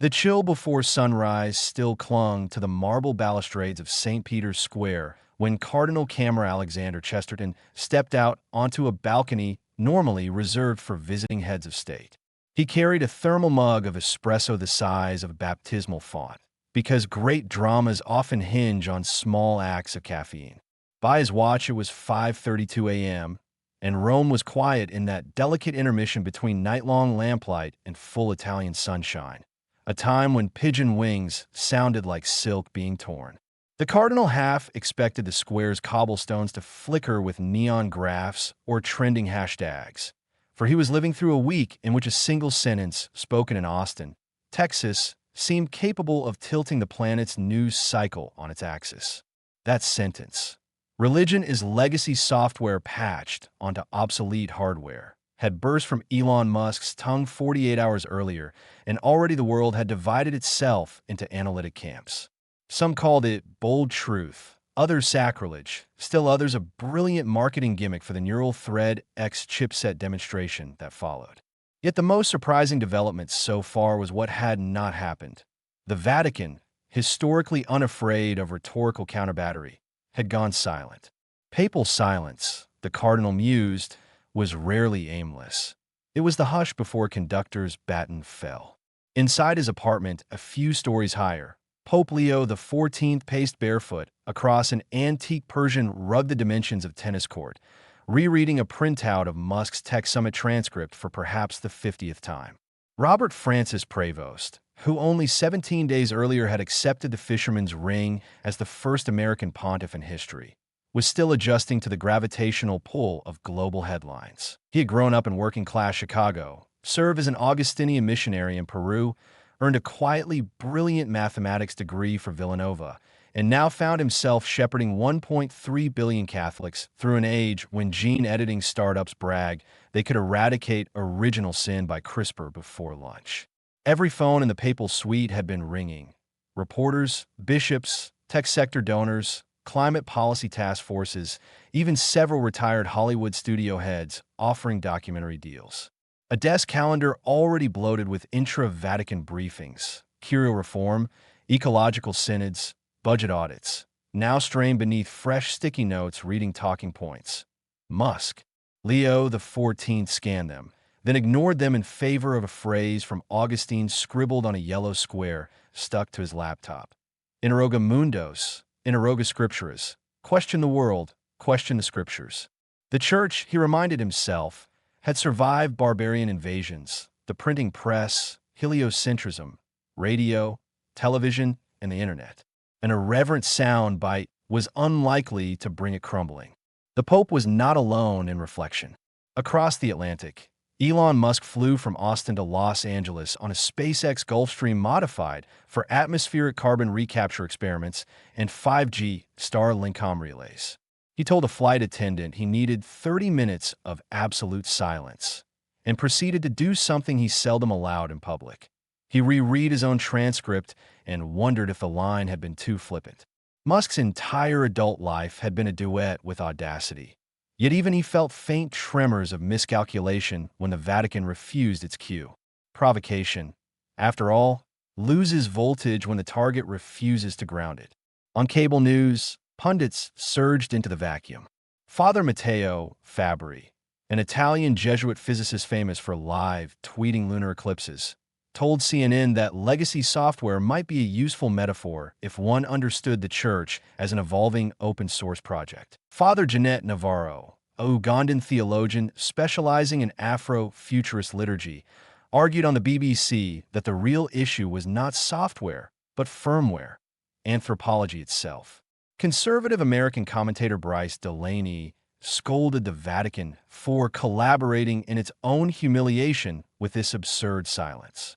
The chill before sunrise still clung to the marble balustrades of St. Peter's Square when Cardinal Cameron Alexander Chesterton stepped out onto a balcony normally reserved for visiting heads of state. He carried a thermal mug of espresso the size of a baptismal font, because great dramas often hinge on small acts of caffeine. By his watch, it was 5:32 a.m., and Rome was quiet in that delicate intermission between night-long lamplight and full Italian sunshine, a time when pigeon wings sounded like silk being torn. The cardinal half expected the square's cobblestones to flicker with neon graphs or trending hashtags, for he was living through a week in which a single sentence spoken in Austin, Texas, seemed capable of tilting the planet's news cycle on its axis. That sentence, "Religion is legacy software patched onto obsolete hardware," had burst from Elon Musk's tongue 48 hours earlier, and already the world had divided itself into analytic camps. Some called it bold truth, others sacrilege, still others a brilliant marketing gimmick for the neural thread X chipset demonstration that followed. Yet the most surprising development so far was what had not happened. The Vatican, historically unafraid of rhetorical counterbattery, had gone silent. Papal silence, the cardinal mused, was rarely aimless. It was the hush before a conductor's baton fell. Inside his apartment, a few stories higher, Pope Leo XIV paced barefoot across an antique Persian rug the dimensions of tennis court, rereading a printout of Musk's Tech Summit transcript for perhaps the 50th time. Robert Francis Prevost, who only 17 days earlier had accepted the fisherman's ring as the first American pontiff in history, was still adjusting to the gravitational pull of global headlines. He had grown up in working-class Chicago, served as an Augustinian missionary in Peru, earned a quietly brilliant mathematics degree for Villanova, and now found himself shepherding 1.3 billion Catholics through an age when gene-editing startups bragged they could eradicate original sin by CRISPR before lunch. Every phone in the papal suite had been ringing. Reporters, bishops, tech sector donors, climate policy task forces, even several retired Hollywood studio heads offering documentary deals. A desk calendar already bloated with intra-Vatican briefings, curial reform, ecological synods, budget audits, now strained beneath fresh sticky notes reading talking points. Musk. Leo XIV scanned them, then ignored them in favor of a phrase from Augustine scribbled on a yellow square stuck to his laptop. Interroga mundos, interroga scripturas. Question the world, question the scriptures. The church, he reminded himself, had survived barbarian invasions, the printing press, heliocentrism, radio, television, and the internet. An irreverent sound bite was unlikely to bring it crumbling. The Pope was not alone in reflection. Across the Atlantic, Elon Musk flew from Austin to Los Angeles on a SpaceX Gulfstream modified for atmospheric carbon recapture experiments and 5G Starlink relays. He told a flight attendant he needed 30 minutes of absolute silence and proceeded to do something he seldom allowed in public. He reread his own transcript and wondered if the line had been too flippant. Musk's entire adult life had been a duet with audacity, yet even he felt faint tremors of miscalculation when the Vatican refused its cue. Provocation, after all, loses voltage when the target refuses to ground it. On cable news, pundits surged into the vacuum. Father Matteo Fabri, an Italian Jesuit physicist famous for live tweeting lunar eclipses, told CNN that legacy software might be a useful metaphor if one understood the church as an evolving open-source project. Father Janet Navarro, a Ugandan theologian specializing in Afro-futurist liturgy, argued on the BBC that the real issue was not software, but firmware, anthropology itself. Conservative American commentator Bryce Delaney scolded the Vatican for collaborating in its own humiliation with this absurd silence.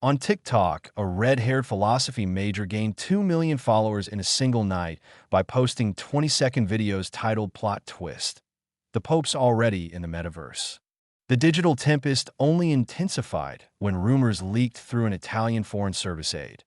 On TikTok, a red-haired philosophy major gained 2 million followers in a single night by posting 20-second videos titled Plot Twist. The Pope's already in the metaverse. The digital tempest only intensified when rumors leaked through an Italian Foreign Service aide.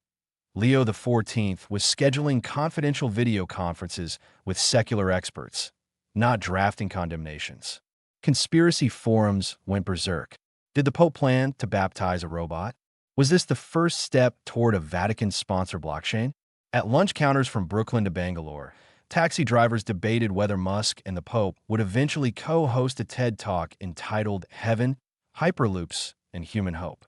Leo XIV was scheduling confidential video conferences with secular experts, not drafting condemnations. Conspiracy forums went berserk. Did the Pope plan to baptize a robot? Was this the first step toward a Vatican-sponsored blockchain? At lunch counters from Brooklyn to Bangalore, taxi drivers debated whether Musk and the Pope would eventually co-host a TED Talk entitled Heaven, Hyperloops, and Human Hope.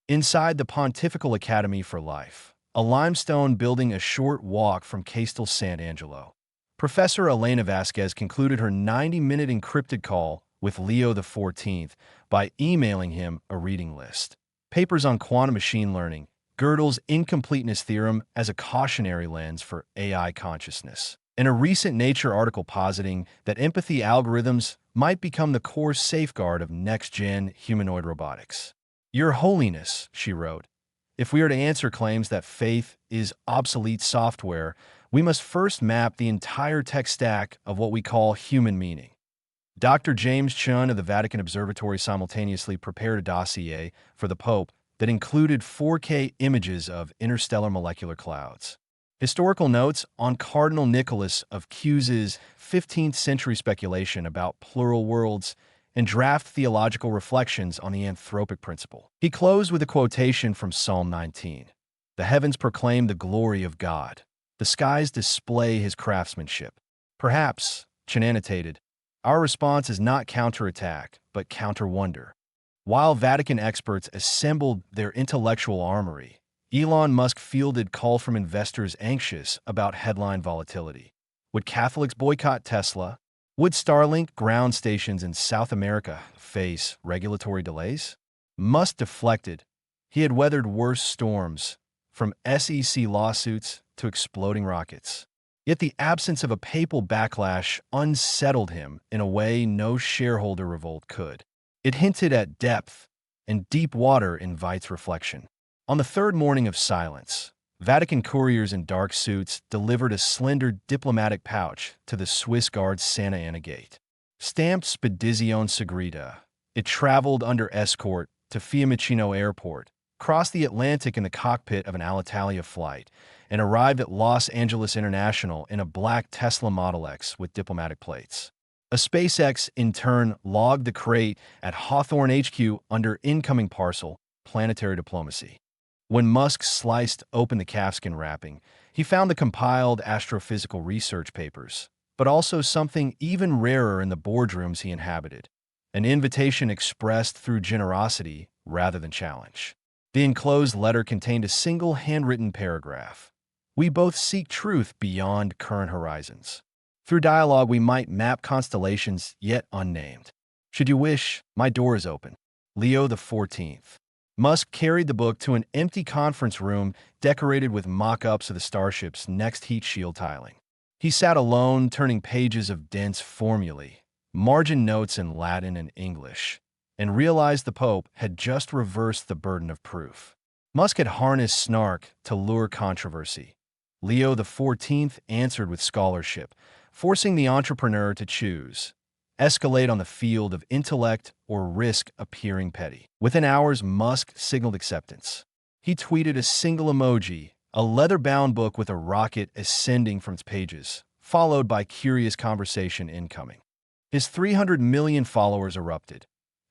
Inside the Pontifical Academy for Life, a limestone building a short walk from Castel San Angelo, Professor Elena Vasquez concluded her 90-minute encrypted call with Leo XIV by emailing him a reading list. Papers on quantum machine learning, Gödel's incompleteness theorem as a cautionary lens for AI consciousness, and a recent Nature article positing that empathy algorithms might become the core safeguard of next-gen humanoid robotics. Your Holiness, she wrote, if we are to answer claims that faith is obsolete software, we must first map the entire tech stack of what we call human meaning. Dr. James Chun of the Vatican Observatory simultaneously prepared a dossier for the Pope that included 4K images of interstellar molecular clouds, historical notes on Cardinal Nicholas of Cusa's 15th century speculation about plural worlds, and draft theological reflections on the anthropic principle. He closed with a quotation from Psalm 19. The heavens proclaim the glory of God. The skies display his craftsmanship. Perhaps, Chen annotated, our response is not counterattack, but counter-wonder. While Vatican experts assembled their intellectual armory, Elon Musk fielded calls from investors anxious about headline volatility. Would Catholics boycott Tesla? Would Starlink ground stations in South America face regulatory delays? Musk deflected. He had weathered worse storms, from SEC lawsuits to exploding rockets. Yet the absence of a papal backlash unsettled him in a way no shareholder revolt could. It hinted at depth, and deep water invites reflection. On the third morning of silence, Vatican couriers in dark suits delivered a slender diplomatic pouch to the Swiss Guard's Santa Ana gate. Stamped Spedizione Segreta, it traveled under escort to Fiumicino Airport, crossed the Atlantic in the cockpit of an Alitalia flight, and arrived at Los Angeles International in a black Tesla Model X with diplomatic plates. A SpaceX intern logged the crate at Hawthorne HQ under incoming parcel, planetary diplomacy. When Musk sliced open the calfskin wrapping, he found the compiled astrophysical research papers, but also something even rarer in the boardrooms he inhabited, an invitation expressed through generosity rather than challenge. The enclosed letter contained a single handwritten paragraph. We both seek truth beyond current horizons. Through dialogue, we might map constellations yet unnamed. Should you wish, my door is open. Leo XIV. Musk carried the book to an empty conference room decorated with mock-ups of the starship's next heat shield tiling. He sat alone, turning pages of dense formulae, margin notes in Latin and English, and realized the Pope had just reversed the burden of proof. Musk had harnessed snark to lure controversy. Leo XIV answered with scholarship, forcing the entrepreneur to choose: escalate on the field of intellect or risk appearing petty. Within hours, Musk signaled acceptance. He tweeted a single emoji, a leather-bound book with a rocket ascending from its pages, followed by curious conversation incoming. His 300 million followers erupted.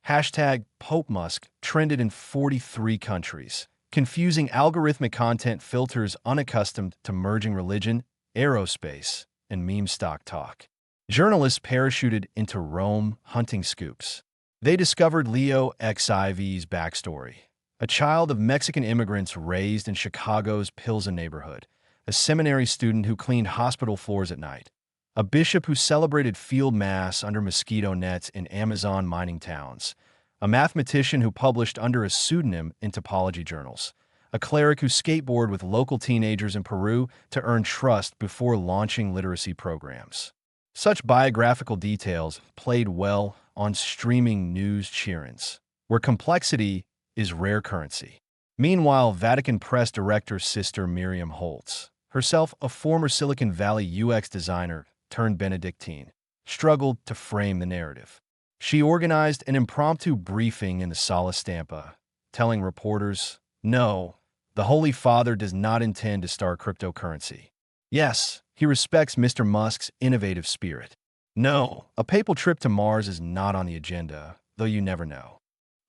Hashtag Pope Musk trended in 43 countries, confusing algorithmic content filters unaccustomed to merging religion, aerospace, and meme stock talk. Journalists parachuted into Rome hunting scoops. They discovered Leo XIV's backstory, a child of Mexican immigrants raised in Chicago's Pilsen neighborhood, a seminary student who cleaned hospital floors at night, a bishop who celebrated field mass under mosquito nets in Amazon mining towns, a mathematician who published under a pseudonym in topology journals, a cleric who skateboarded with local teenagers in Peru to earn trust before launching literacy programs. Such biographical details played well on streaming news cheerins, where complexity is rare currency. Meanwhile, Vatican press director Sister Miriam Holtz, herself a former Silicon Valley UX designer turned Benedictine, struggled to frame the narrative. She organized an impromptu briefing in the Sala Stampa, telling reporters, "No, the Holy Father does not intend to start cryptocurrency. Yes, he respects Mr. Musk's innovative spirit. No, a papal trip to Mars is not on the agenda, though you never know."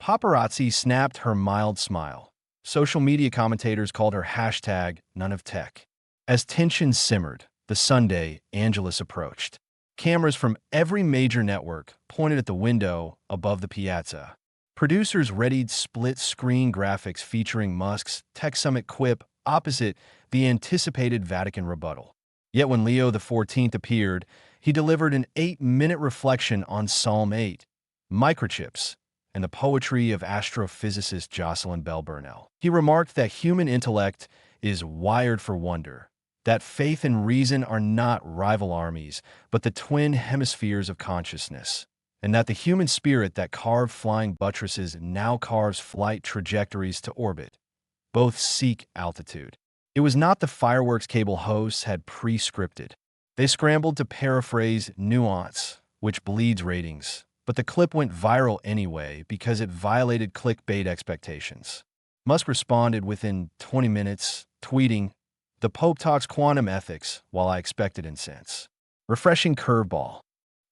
Paparazzi snapped her mild smile. Social media commentators called her hashtag none of tech. As tensions simmered, the Sunday Angelus approached. Cameras from every major network pointed at the window above the piazza. Producers readied split-screen graphics featuring Musk's Tech Summit quip opposite the anticipated Vatican rebuttal. Yet when Leo XIV appeared, he delivered an 8-minute reflection on Psalm 8, microchips, and the poetry of astrophysicist Jocelyn Bell Burnell. He remarked that human intellect is wired for wonder, that faith and reason are not rival armies, but the twin hemispheres of consciousness, and that the human spirit that carved flying buttresses now carves flight trajectories to orbit. Both seek altitude. It was not the fireworks cable hosts had pre-scripted. They scrambled to paraphrase nuance, which bleeds ratings, but the clip went viral anyway because it violated clickbait expectations. Musk responded within 20 minutes, tweeting, "The Pope talks quantum ethics while I expected incense." Refreshing curveball.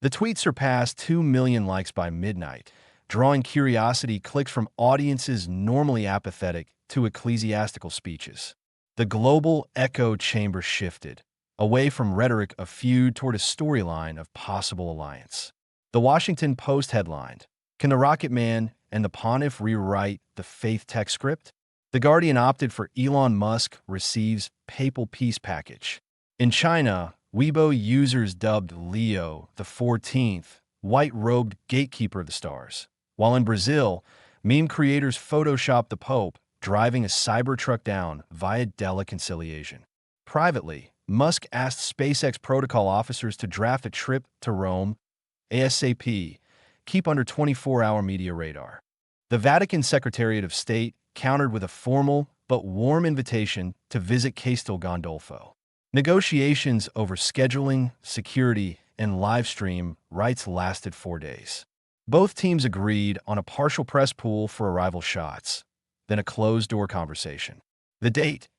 The tweet surpassed 2 million likes by midnight, drawing curiosity clicks from audiences normally apathetic to ecclesiastical speeches. The global echo chamber shifted, away from rhetoric of feud toward a storyline of possible alliance. The Washington Post headlined, "Can the Rocket Man and the Pontiff rewrite the faith tech script?" The Guardian opted for Elon Musk receives papal peace package. In China, Weibo users dubbed Leo XIV white-robed gatekeeper of the stars, while in Brazil, meme creators photoshopped the Pope driving a Cybertruck down via teleconciliation. Privately, Musk asked SpaceX protocol officers to draft a trip to Rome ASAP, keep under 24-hour media radar. The Vatican Secretariat of State countered with a formal but warm invitation to visit Castel Gandolfo. Negotiations over scheduling, security, and live stream rights lasted 4 days. Both teams agreed on a partial press pool for arrival shots, then a closed-door conversation. The date,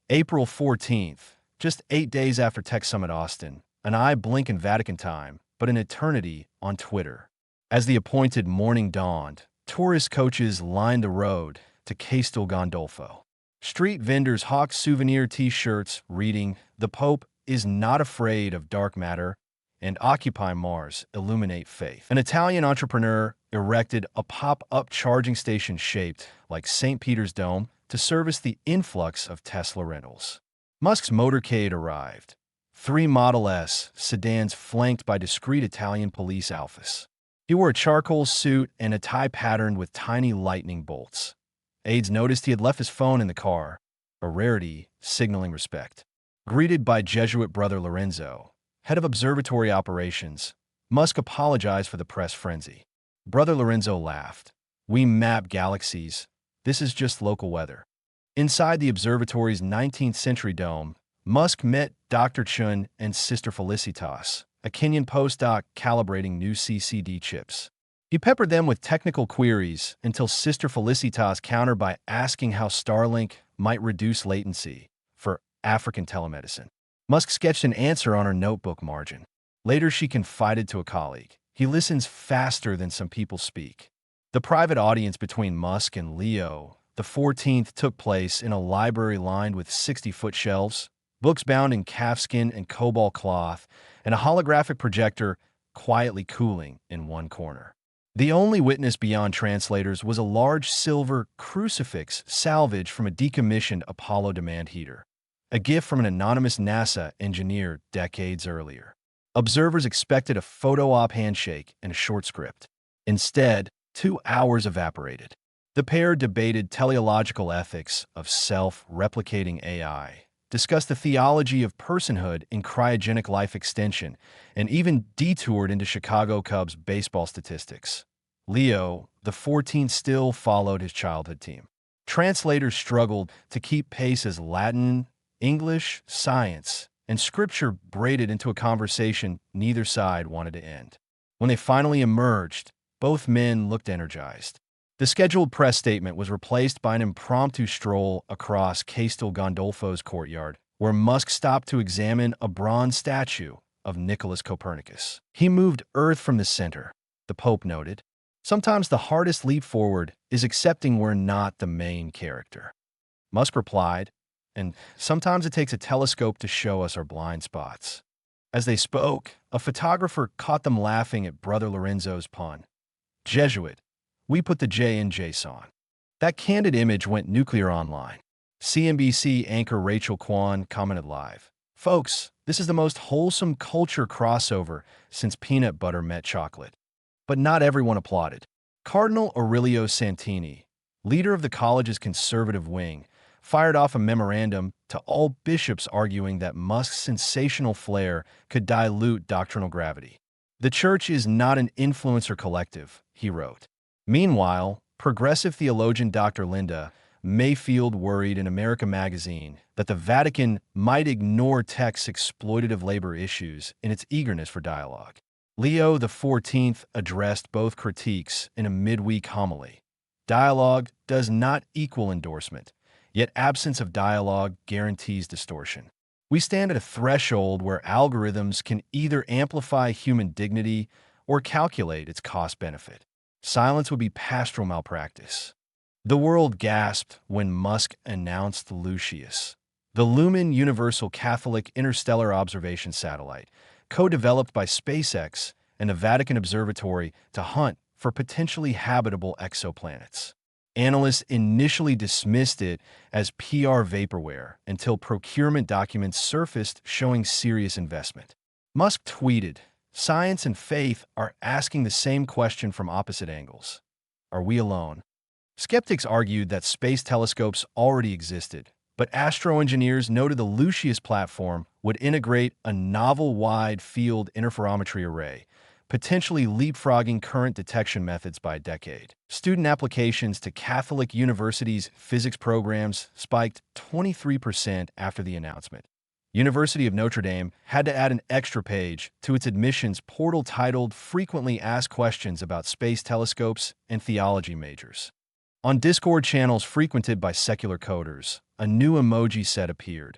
April 14th, just 8 days after Tech Summit Austin, an eye blink in Vatican time, but an eternity on Twitter. As the appointed morning dawned, tourist coaches lined the road to Castel Gandolfo. Street vendors hawked souvenir T-shirts reading, "The Pope is not afraid of dark matter," and "Occupy Mars, illuminate faith." An Italian entrepreneur erected a pop-up charging station shaped like St. Peter's Dome to service the influx of Tesla rentals. Musk's motorcade arrived. 3 Model S sedans flanked by discreet Italian police alphas. He wore a charcoal suit and a tie patterned with tiny lightning bolts. Aides noticed he had left his phone in the car, a rarity signaling respect. Greeted by Jesuit brother Lorenzo, head of observatory operations, Musk apologized for the press frenzy. Brother Lorenzo laughed. "We map galaxies. This is just local weather." Inside the observatory's 19th century dome, Musk met Dr. Chun and Sister Felicitas, a Kenyan postdoc calibrating new CCD chips. He peppered them with technical queries until Sister Felicitas countered by asking how Starlink might reduce latency for African telemedicine. Musk sketched an answer on her notebook margin. Later, she confided to a colleague, "He listens faster than some people speak." The private audience between Musk and Leo XIV took place in a library lined with 60-foot shelves, books bound in calfskin and cobalt cloth, and a holographic projector quietly cooling in one corner. The only witness beyond translators was a large silver crucifix salvaged from a decommissioned Apollo demand heater, a gift from an anonymous NASA engineer decades earlier. Observers expected a photo-op handshake and a short script. Instead, 2 hours evaporated. The pair debated teleological ethics of self-replicating AI, discussed the theology of personhood in cryogenic life extension, and even detoured into Chicago Cubs baseball statistics. Leo XIV still followed his childhood team. Translators struggled to keep pace as Latin, English, science, and scripture braided into a conversation neither side wanted to end. When they finally emerged, both men looked energized. The scheduled press statement was replaced by an impromptu stroll across Castel Gandolfo's courtyard, where Musk stopped to examine a bronze statue of Nicholas Copernicus. "He moved Earth from the center," the Pope noted. "Sometimes the hardest leap forward is accepting we're not the main character." Musk replied, and sometimes it takes a telescope to show us our blind spots. As they spoke, a photographer caught them laughing at Brother Lorenzo's pun. Jesuit. We put the J in JSON. That candid image went nuclear online. CNBC anchor Rachel Kwan commented live. Folks, this is the most wholesome culture crossover since peanut butter met chocolate. But not everyone applauded. Cardinal Aurelio Santini, leader of the college's conservative wing, fired off a memorandum to all bishops arguing that Musk's sensational flair could dilute doctrinal gravity. The church is not an influencer collective, he wrote. Meanwhile, progressive theologian Dr. Linda Mayfield worried in America magazine that the Vatican might ignore tech's exploitative labor issues in its eagerness for dialogue. Leo XIV addressed both critiques in a midweek homily. Dialogue does not equal endorsement, yet absence of dialogue guarantees distortion. We stand at a threshold where algorithms can either amplify human dignity or calculate its cost-benefit. Silence would be pastoral malpractice. The world gasped when Musk announced Lucius, the Lumen Universal Catholic Interstellar Observation Satellite, co-developed by SpaceX and the Vatican Observatory to hunt for potentially habitable exoplanets. Analysts initially dismissed it as PR vaporware until procurement documents surfaced showing serious investment. Musk tweeted, "Science and faith are asking the same question from opposite angles. Are we alone?" Skeptics argued that space telescopes already existed, but astroengineers noted the Lucius platform would integrate a novel wide-field interferometry array, potentially leapfrogging current detection methods by a decade. Student applications to Catholic universities' physics programs spiked 23% after the announcement. University of Notre Dame had to add an extra page to its admissions portal titled Frequently Asked Questions About Space Telescopes and Theology Majors. On Discord channels frequented by secular coders, a new emoji set appeared.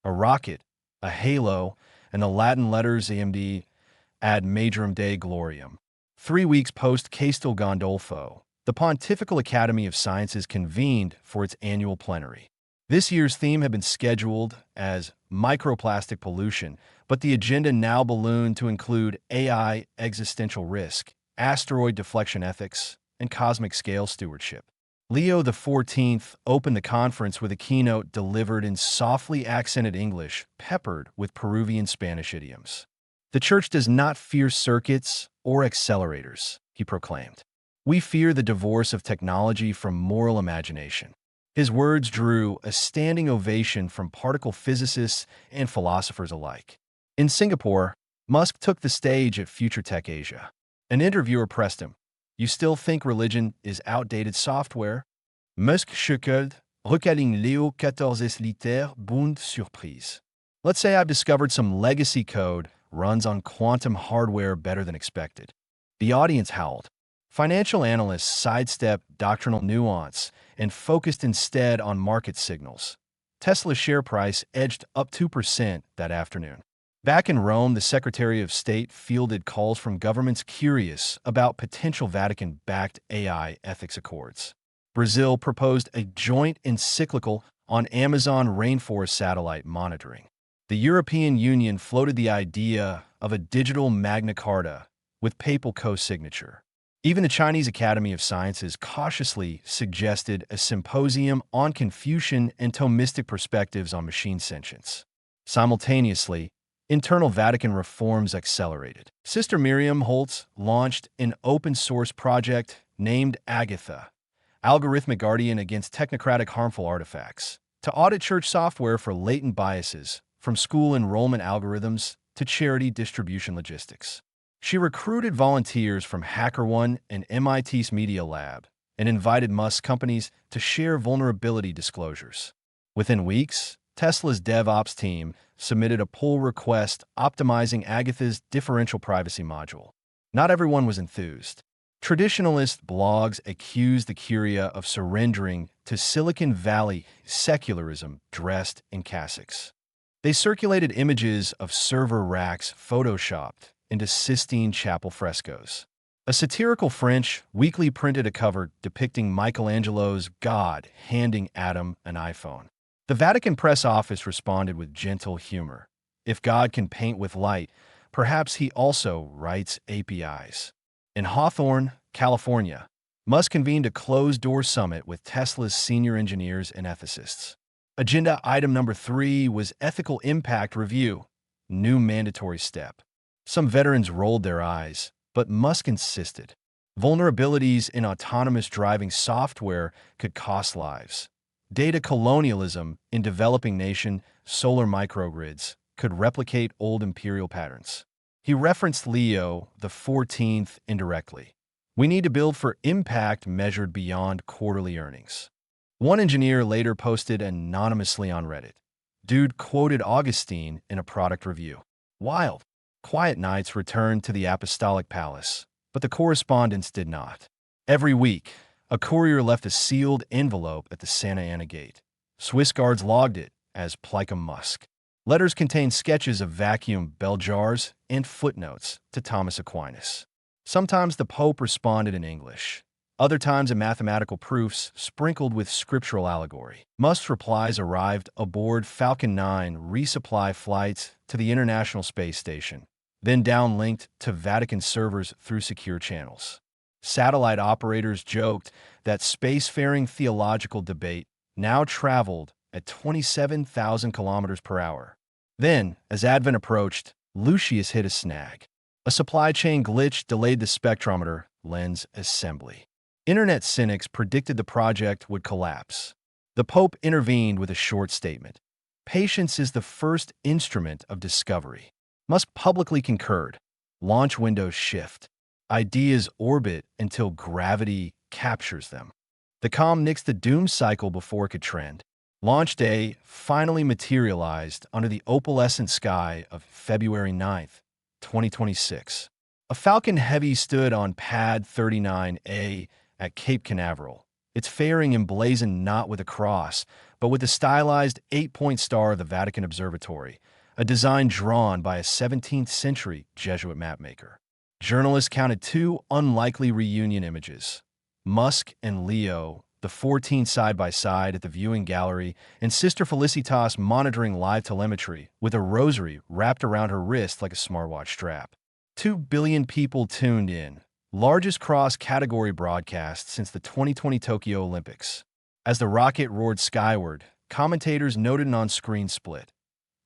A rocket, a halo, and the Latin letters AMD ad Majorum Dei Gloriam. 3 weeks post-Castel Gandolfo, the Pontifical Academy of Sciences convened for its annual plenary. This year's theme had been scheduled as microplastic pollution, but the agenda now ballooned to include AI existential risk, asteroid deflection ethics, and cosmic scale stewardship. Leo XIV opened the conference with a keynote delivered in softly accented English, peppered with Peruvian Spanish idioms. The Church does not fear circuits or accelerators, he proclaimed. We fear the divorce of technology from moral imagination. His words drew a standing ovation from particle physicists and philosophers alike. In Singapore, Musk took the stage at Future Tech Asia. An interviewer pressed him, "You still think religion is outdated software?" Musk chuckled, regarding Leo XIV's litère bonne surprise. "Let's say I've discovered some legacy code runs on quantum hardware better than expected." The audience howled. Financial analysts sidestepped doctrinal nuance and focused instead on market signals. Tesla's share price edged up 2% that afternoon. Back in Rome, the Secretary of State fielded calls from governments curious about potential Vatican-backed AI ethics accords. Brazil proposed a joint encyclical on Amazon rainforest satellite monitoring. The European Union floated the idea of a digital Magna Carta with papal co-signature. Even the Chinese Academy of Sciences cautiously suggested a symposium on Confucian and Thomistic perspectives on machine sentience. Simultaneously, internal Vatican reforms accelerated. Sister Miriam Holtz launched an open-source project named Agatha, Algorithmic Guardian Against Technocratic Harmful Artifacts, to audit church software for latent biases, from school enrollment algorithms to charity distribution logistics. She recruited volunteers from HackerOne and MIT's Media Lab and invited Musk companies to share vulnerability disclosures. Within weeks, Tesla's DevOps team submitted a pull request optimizing Agatha's differential privacy module. Not everyone was enthused. Traditionalist blogs accused the Curia of surrendering to Silicon Valley secularism dressed in cassocks. They circulated images of server racks photoshopped into Sistine Chapel frescoes. A satirical French weekly printed a cover depicting Michelangelo's God handing Adam an iPhone. The Vatican press office responded with gentle humor. If God can paint with light, perhaps he also writes APIs. In Hawthorne, California, Musk convened a closed-door summit with Tesla's senior engineers and ethicists. Agenda item number 3 was ethical impact review, new mandatory step. Some veterans rolled their eyes, but Musk insisted. Vulnerabilities in autonomous driving software could cost lives. Data colonialism in developing nation solar microgrids could replicate old imperial patterns. He referenced Leo the 14th indirectly. We need to build for impact measured beyond quarterly earnings. One engineer later posted anonymously on Reddit. Dude quoted Augustine in a product review. Wild. Quiet nights returned to the Apostolic Palace, but the correspondence did not. Every week, a courier left a sealed envelope at the Santa Ana gate. Swiss guards logged it as Plicum Musk. Letters contained sketches of vacuum bell jars and footnotes to Thomas Aquinas. Sometimes the Pope responded in English, other times in mathematical proofs sprinkled with scriptural allegory. Musk's replies arrived aboard Falcon 9 resupply flights to the International Space Station, then downlinked to Vatican servers through secure channels. Satellite operators joked that spacefaring theological debate now traveled at 27,000 kilometers per hour. Then, as Advent approached, Lucius hit a snag. A supply chain glitch delayed the spectrometer lens assembly. Internet cynics predicted the project would collapse. The Pope intervened with a short statement. Patience is the first instrument of discovery. Musk publicly concurred. Launch windows shift. Ideas orbit until gravity captures them. The comm nixed the doom cycle before it could trend. Launch day finally materialized under the opalescent sky of February 9th, 2026. A Falcon Heavy stood on Pad 39A at Cape Canaveral, its fairing emblazoned not with a cross, but with the stylized 8-point star of the Vatican Observatory, a design drawn by a 17th-century Jesuit mapmaker. Journalists counted 2 unlikely reunion images. Musk and Leo, the 14 side-by-side at the viewing gallery, and Sister Felicitas monitoring live telemetry with a rosary wrapped around her wrist like a smartwatch strap. 2 billion people tuned in, largest cross-category broadcast since the 2020 Tokyo Olympics. As the rocket roared skyward, commentators noted an on-screen split.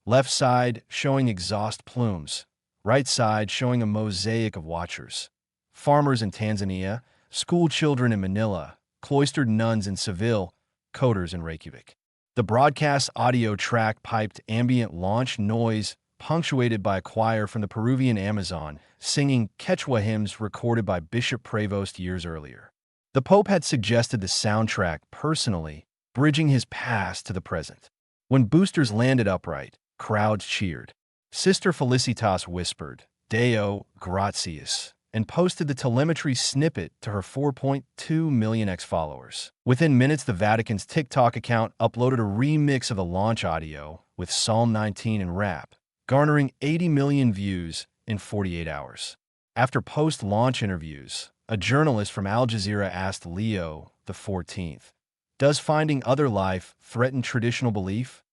Left side showing exhaust plumes, right side showing a mosaic of watchers. Farmers in Tanzania, school children in Manila, cloistered nuns in Seville, coders in Reykjavik. The broadcast audio track piped ambient launch noise punctuated by a choir from the Peruvian Amazon singing Quechua hymns recorded by Bishop Prevost years earlier. The Pope had suggested the soundtrack personally, bridging his past to the present. When boosters landed upright, crowds cheered. Sister Felicitas whispered, Deo gratias, and posted the telemetry snippet to her 4.2 million X-followers. Within minutes, the Vatican's TikTok account uploaded a remix of the launch audio with Psalm 19 and rap, garnering 80 million views in 48 hours. After post-launch interviews, a journalist from Al Jazeera asked Leo the 14th, does finding other life threaten traditional belief?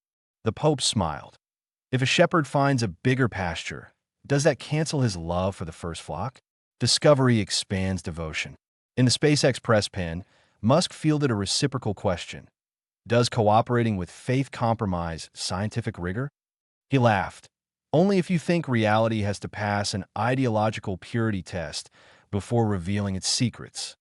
The Pope smiled. If a shepherd finds a bigger pasture, does that cancel his love for the first flock? Discovery expands devotion. In the SpaceX press pen, Musk fielded a reciprocal question. Does cooperating with faith compromise scientific rigor? He laughed. Only if you think reality has to pass an ideological purity test before revealing its secrets.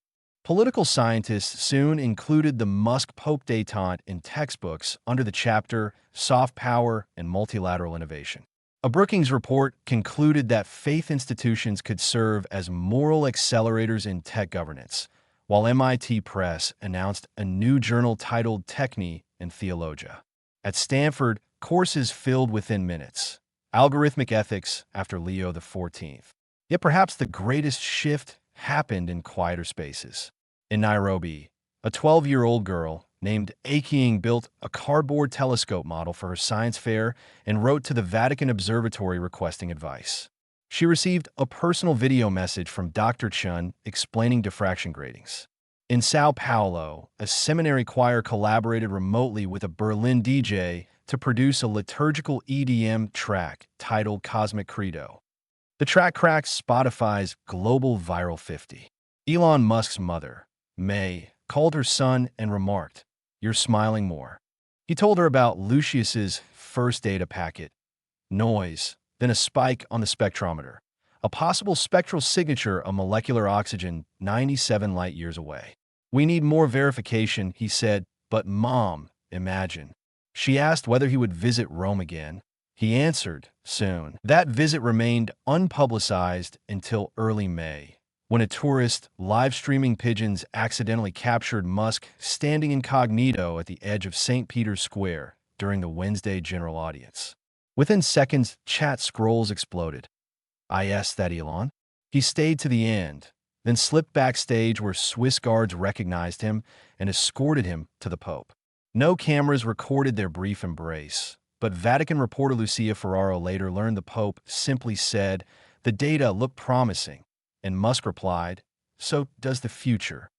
Political scientists soon included the Musk Pope détente in textbooks under the chapter Soft Power and Multilateral Innovation. A Brookings report concluded that faith institutions could serve as moral accelerators in tech governance, while MIT Press announced a new journal titled Techne and Theologia. At Stanford, courses filled within minutes. Algorithmic ethics after Leo XIV. Yet perhaps the greatest shift happened in quieter spaces. In Nairobi, a 12-year-old girl named Aking built a cardboard telescope model for her science fair and wrote to the Vatican Observatory requesting advice. She received a personal video message from Dr. Chun explaining diffraction gratings. In Sao Paulo, a seminary choir collaborated remotely with a Berlin DJ to produce a liturgical EDM track titled Cosmic Credo. The track cracked Spotify's global viral 50. Elon Musk's mother, May, called her son and remarked, "You're smiling more." He told her about Lucius's first data packet, noise, then a spike on the spectrometer, a possible spectral signature of molecular oxygen 97 light-years away. "We need more verification," he said, "but Mom, imagine." She asked whether he would visit Rome again. He answered, soon. That visit remained unpublicized until early May, when a tourist live-streaming pigeons accidentally captured Musk standing incognito at the edge of St. Peter's Square during the Wednesday general audience. Within seconds, chat scrolls exploded. "I asked that, Elon." He stayed to the end, then slipped backstage where Swiss guards recognized him and escorted him to the Pope. No cameras recorded their brief embrace, but Vatican reporter Lucia Ferraro later learned the Pope simply said, "The data look promising," and Musk replied, "So does the future."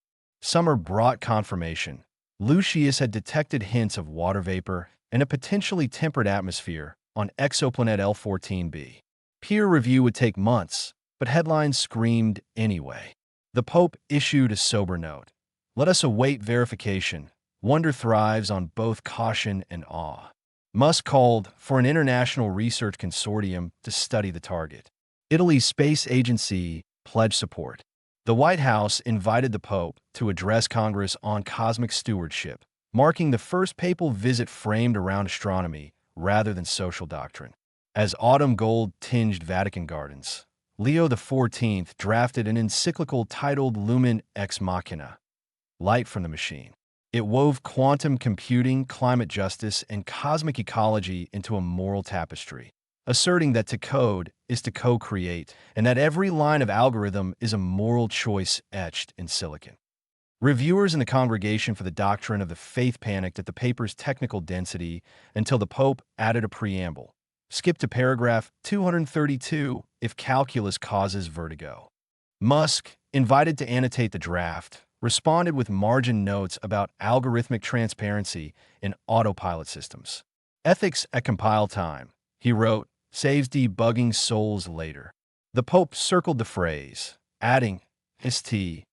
Summer brought confirmation. Lucius had detected hints of water vapor and a potentially tempered atmosphere on exoplanet L14b. Peer review would take months, but headlines screamed anyway. The Pope issued a sober note. "Let us await verification. Wonder thrives on both caution and awe." Musk called for an international research consortium to study the target. Italy's space agency pledged support. The White House invited the Pope to address Congress on cosmic stewardship, marking the first papal visit framed around astronomy rather than social doctrine. As autumn gold tinged Vatican gardens, Leo XIV drafted an encyclical titled Lumen Ex Machina, Light from the Machine. It wove quantum computing, climate justice, and cosmic ecology into a moral tapestry, asserting that to code is to co-create, and that every line of algorithm is a moral choice etched in silicon. Reviewers in the Congregation for the Doctrine of the Faith panicked at the paper's technical density until the Pope added a preamble. Skip to paragraph 232 if calculus causes vertigo. Musk, invited to annotate the draft, responded with margin notes about algorithmic transparency in autopilot systems. "Ethics at compile time," he wrote, "saves debugging souls later." The Pope circled the phrase, adding, "St.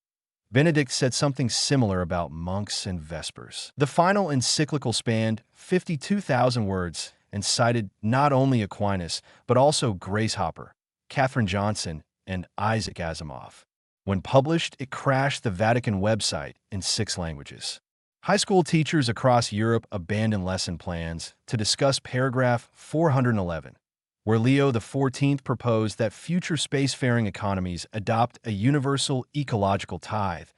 Benedict said something similar about monks and vespers." The final encyclical spanned 52,000 words and cited not only Aquinas, but also Grace Hopper, Katherine Johnson, and Isaac Asimov. When published, it crashed the Vatican website in 6 languages. High school teachers across Europe abandoned lesson plans to discuss paragraph 411, where Leo XIV proposed that future spacefaring economies adopt a universal ecological tithe,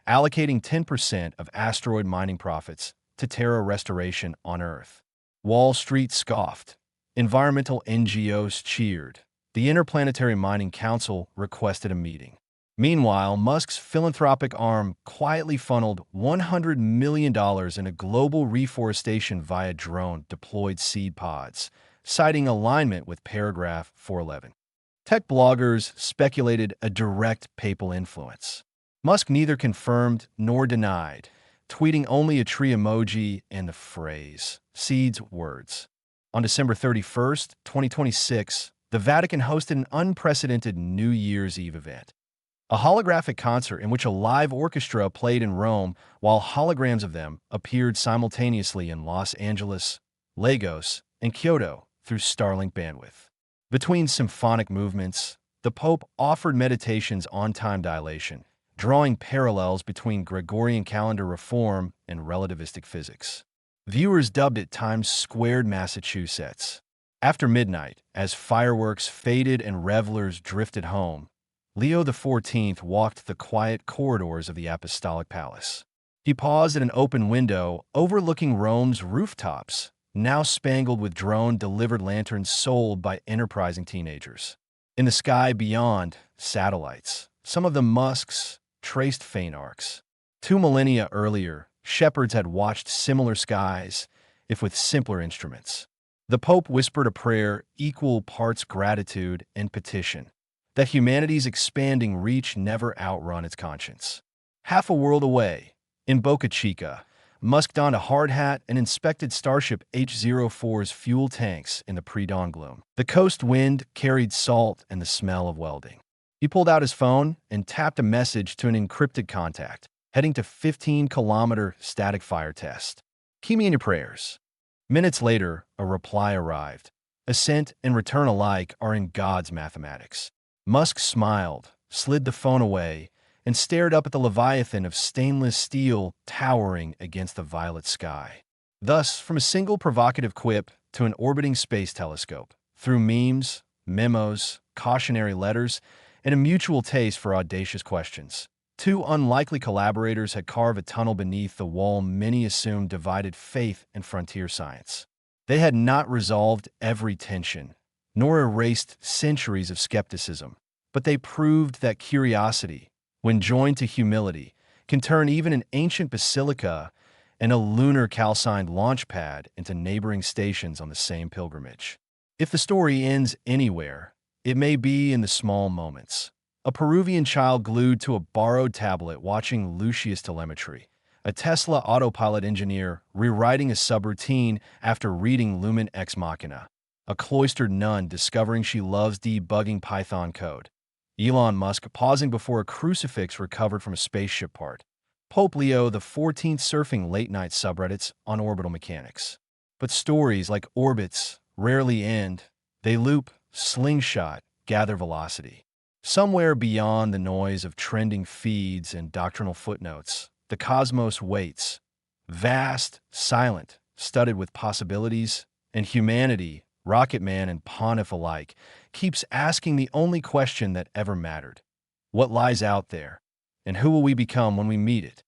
allocating 10% of asteroid mining profits to terra restoration on Earth. Wall Street scoffed. Environmental NGOs cheered. The Interplanetary Mining Council requested a meeting. Meanwhile, Musk's philanthropic arm quietly funneled $100 million in a global reforestation via drone-deployed seed pods, citing alignment with paragraph 411. Tech bloggers speculated a direct papal influence. Musk neither confirmed nor denied, tweeting only a tree emoji and the phrase, "seeds words." On December 31st, 2026, the Vatican hosted an unprecedented New Year's Eve event. A holographic concert in which a live orchestra played in Rome while holograms of them appeared simultaneously in Los Angeles, Lagos, and Kyoto through Starlink bandwidth. Between symphonic movements, the Pope offered meditations on time dilation, drawing parallels between Gregorian calendar reform and relativistic physics. Viewers dubbed it Times Squared Massachusetts. After midnight, as fireworks faded and revelers drifted home, Leo XIV walked the quiet corridors of the Apostolic Palace. He paused at an open window overlooking Rome's rooftops, now spangled with drone-delivered lanterns sold by enterprising teenagers. In the sky beyond, satellites, some of them Musk's, traced faint arcs. 2 millennia earlier, shepherds had watched similar skies, if with simpler instruments. The Pope whispered a prayer equal parts gratitude and petition, that humanity's expanding reach never outrun its conscience. Half a world away, in Boca Chica, Musk donned a hard hat and inspected Starship H-04's fuel tanks in the pre-dawn gloom. The coast wind carried salt and the smell of welding. He pulled out his phone and tapped a message to an encrypted contact, heading to 15-kilometer static fire test. Keep me in your prayers. Minutes later, a reply arrived. Assent and return alike are in God's mathematics. Musk smiled, slid the phone away, and stared up at the leviathan of stainless steel towering against the violet sky. Thus, from a single provocative quip to an orbiting space telescope, through memes, memos, cautionary letters, and a mutual taste for audacious questions, two unlikely collaborators had carved a tunnel beneath the wall many assumed divided faith and frontier science. They had not resolved every tension, nor erased centuries of skepticism, but they proved that curiosity, when joined to humility, can turn even an ancient basilica and a lunar calcined launch pad into neighboring stations on the same pilgrimage. If the story ends anywhere, it may be in the small moments. A Peruvian child glued to a borrowed tablet watching Lucius telemetry, a Tesla autopilot engineer rewriting a subroutine after reading Lumen Ex Machina, a cloistered nun discovering she loves debugging Python code, Elon Musk pausing before a crucifix recovered from a spaceship part, Pope Leo XIV surfing late-night subreddits on orbital mechanics. But stories like orbits rarely end. They loop, slingshot, gather velocity. Somewhere beyond the noise of trending feeds and doctrinal footnotes, the cosmos waits, vast, silent, studded with possibilities, and humanity, Rocket Man and Pontiff alike, keeps asking the only question that ever mattered. What lies out there, and who will we become when we meet it?